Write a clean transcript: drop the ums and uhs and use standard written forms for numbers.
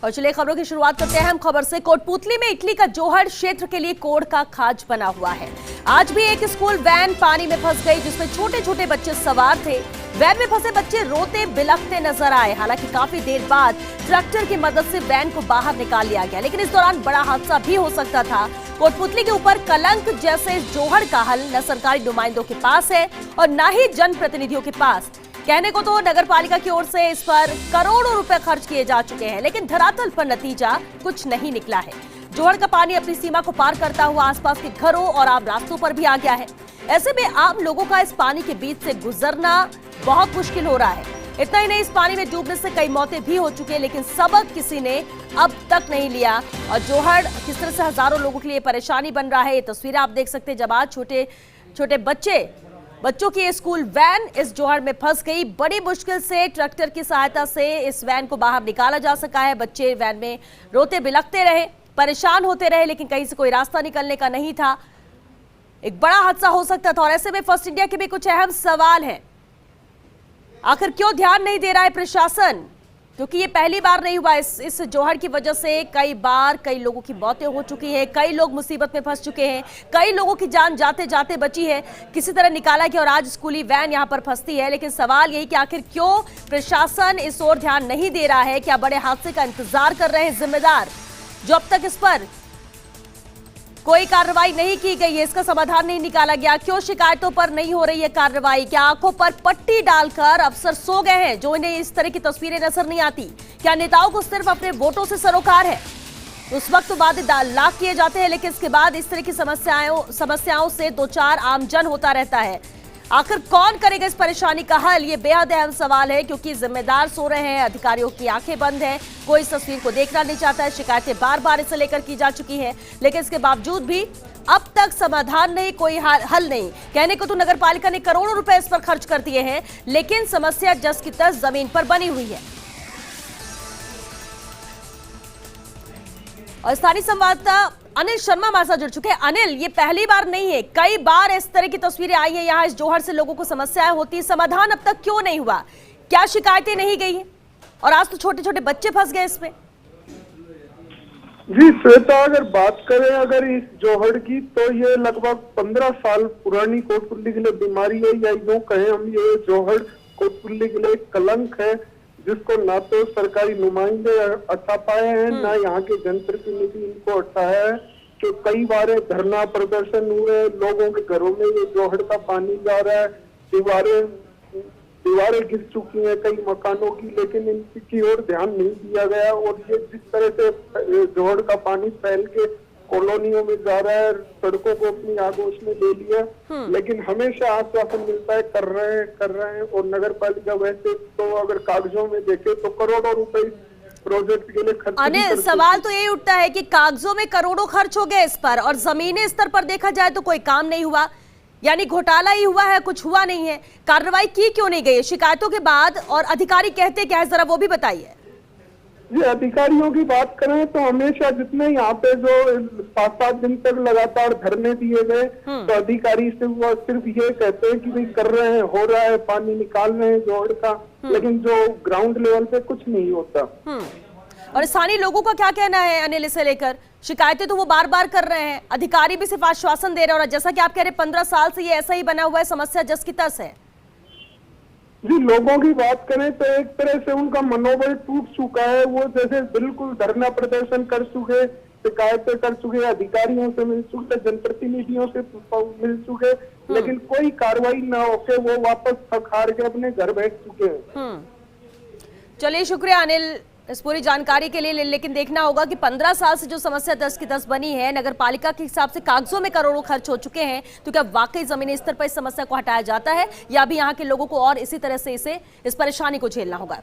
और चलिए खबरों की शुरुआत करते हैं हम खबर से। कोटपूतली में इटली का जोहड़ क्षेत्र के लिए कोढ़ का खाज बना हुआ है। आज भी एक स्कूल वैन पानी में फंस गई जिसमें छोटे छोटे बच्चे सवार थे। वैन में फंसे बच्चे रोते बिलखते नजर आए। हालांकि काफी देर बाद ट्रैक्टर की मदद से वैन को बाहर निकाल लिया गया, लेकिन इस दौरान बड़ा हादसा भी हो सकता था। कोटपूतली के ऊपर कलंक जैसे जोहड़ का हल न सरकारी नुमाइंदों के पास है और न ही जनप्रतिनिधियों के पास। कहने को तो नगर पालिका की ओर से इस पर करोड़ों रुपए खर्च किए जा चुके हैं, लेकिन धरातल पर नतीजा कुछ नहीं निकला है। जोहड़ का पानी अपनी सीमा को पार करता हुआ आसपास के घरों और आम रास्तों पर भी आ गया है। ऐसे में आम लोगों का इस पानी के बीच से गुजरना बहुत मुश्किल हो रहा है। इतना ही नहीं, इस पानी में डूबने से कई मौतें भी हो चुकी है, लेकिन सबक किसी ने अब तक नहीं लिया। और जोहड़ किस तरह से हजारों लोगों के लिए परेशानी बन रहा है, ये तस्वीरें आप देख सकते हैं। जब आज छोटे छोटे बच्चों की स्कूल वैन इस जोहड़ में फंस गई। बड़ी मुश्किल से ट्रैक्टर की सहायता से इस वैन को बाहर निकाला जा सका है। बच्चे वैन में रोते बिलखते रहे, परेशान होते रहे, लेकिन कहीं से कोई रास्ता निकलने का नहीं था। एक बड़ा हादसा हो सकता था। और ऐसे में फर्स्ट इंडिया के भी कुछ अहम सवाल हैं। आखिर क्यों ध्यान नहीं दे रहा है प्रशासन? क्योंकि ये पहली बार नहीं हुआ। इस जोहड़ की वजह से कई बार कई लोगों की मौतें हो चुकी हैं, कई लोग मुसीबत में फंस चुके हैं, कई लोगों की जान जाते जाते बची है, किसी तरह निकाला गया और आज स्कूली वैन यहां पर फंसती है। लेकिन सवाल यही कि आखिर क्यों प्रशासन इस ओर ध्यान नहीं दे रहा है? क्या बड़े हादसे का इंतजार कर रहे हैं जिम्मेदार, जो अब तक इस पर कोई कार्रवाई नहीं की गई है, इसका समाधान नहीं निकाला गया? क्यों शिकायतों पर नहीं हो रही है कार्रवाई? क्या आंखों पर पट्टी डालकर अफसर सो गए हैं जो इन्हें इस तरह की तस्वीरें नजर नहीं आती? क्या नेताओं को सिर्फ अपने वोटों से सरोकार है? उस वक्त वादे लाख किए जाते हैं, लेकिन इसके बाद इस तरह की समस्याओं से दो चार आमजन होता रहता है। आखिर कौन करेगा इस परेशानी का हल? ये बेहद अहम सवाल है, क्योंकि जिम्मेदार सो रहे हैं, अधिकारियों की आंखें बंद हैं, कोई इस तस्वीर को देखना नहीं चाहता है। शिकायतें बार बार इसे लेकर की जा चुकी है, लेकिन इसके बावजूद भी अब तक समाधान नहीं, कोई हल नहीं। कहने को तो नगर पालिका ने करोड़ों रुपए इस पर खर्च कर दिए हैं, लेकिन समस्या जस की तस जमीन पर बनी हुई है। और स्थानीय संवाददाता अनिल शर्मा हमारे साथ जुड़ चुके हैं। अनिल, ये पहली बार नहीं है, कई बार इस तरह की तस्वीरें आई हैं। यहाँ इस जोहड़ से लोगों को समस्याएं होती, समाधान अब तक क्यों नहीं हुआ? क्या शिकायतें नहीं गई हैं? और आज तो छोटे छोटे बच्चे फंस गए इसमें। जी श्वेता, अगर बात करें अगर इस जोहड़ की, तो ये लगभग 15 साल पुरानी कोटपूतली के लिए बीमारी है, या यूं कहें हम, ये जोहड़ कोटपूतली के लिए कलंक है, जिसको ना तो सरकारी नुमाइंदे हटा पाए हैं, ना यहाँ के जनप्रतिनिधि इनको हटाया है। तो कई बार धरना प्रदर्शन हुए, लोगों के घरों में ये जोहड़ का पानी जा रहा है, दीवारें गिर चुकी हैं कई मकानों की, लेकिन इनकी ओर ध्यान नहीं दिया गया। और ये जिस तरह से जोहड़ का पानी फैल के कॉलोनियों में जा रहा है, सड़कों को अपनी आगोश में ले लिया, लेकिन हमेशा आश्वासन मिलता है कर रहे हैं। और नगर पालिका वैसे तो अगर कागजों में देखे तो करोड़ों रुपए प्रोजेक्ट के लिए खर्च। अनिल, सवाल तो ये उठता है कि कागजों में करोड़ों खर्च हो गए इस पर, और जमीनी स्तर पर देखा जाए तो कोई काम नहीं हुआ, यानी घोटाला ही हुआ है, कुछ हुआ नहीं है। कार्रवाई की क्यों नहीं गई शिकायतों के बाद? और अधिकारी कहते क्या है, जरा वो भी बताइए। जी, अधिकारियों की बात करें तो हमेशा जितने यहाँ पे जो 7-7 दिन तक लगातार धरने दिए गए, तो अधिकारी से वो सिर्फ ये कहते हैं कि भाई कर रहे हैं, हो रहा है, पानी निकाल रहे हैं जोहड़ का, लेकिन जो ग्राउंड लेवल पे कुछ नहीं होता। और स्थानीय लोगों का क्या कहना है अनिल इसे लेकर? शिकायतें तो वो बार बार कर रहे हैं, अधिकारी भी सिर्फ आश्वासन दे रहे हैं, और जैसा कि आप कह रहे हैं 15 साल से ये ऐसा ही बना हुआ है, समस्या जस की तस है। जी, लोगों की बात करें तो एक तरह से उनका मनोबल टूट चुका है। वो जैसे बिल्कुल धरना प्रदर्शन कर चुके, शिकायतें कर चुके, अधिकारियों से मिल चुके, जनप्रतिनिधियों से मिल चुके, लेकिन कोई कार्रवाई न होके वो वापस थक हार के अपने घर बैठ चुके हैं। चलिए, शुक्रिया अनिल इस पूरी जानकारी के लिए। लेकिन देखना होगा कि 15 साल से जो समस्या 10 की 10 बनी है, नगर पालिका के हिसाब से कागजों में करोड़ों खर्च हो चुके हैं, तो क्या वाकई जमीनी स्तर पर इस समस्या को हटाया जाता है, या भी यहाँ के लोगों को और इसी तरह से इस परेशानी को झेलना होगा?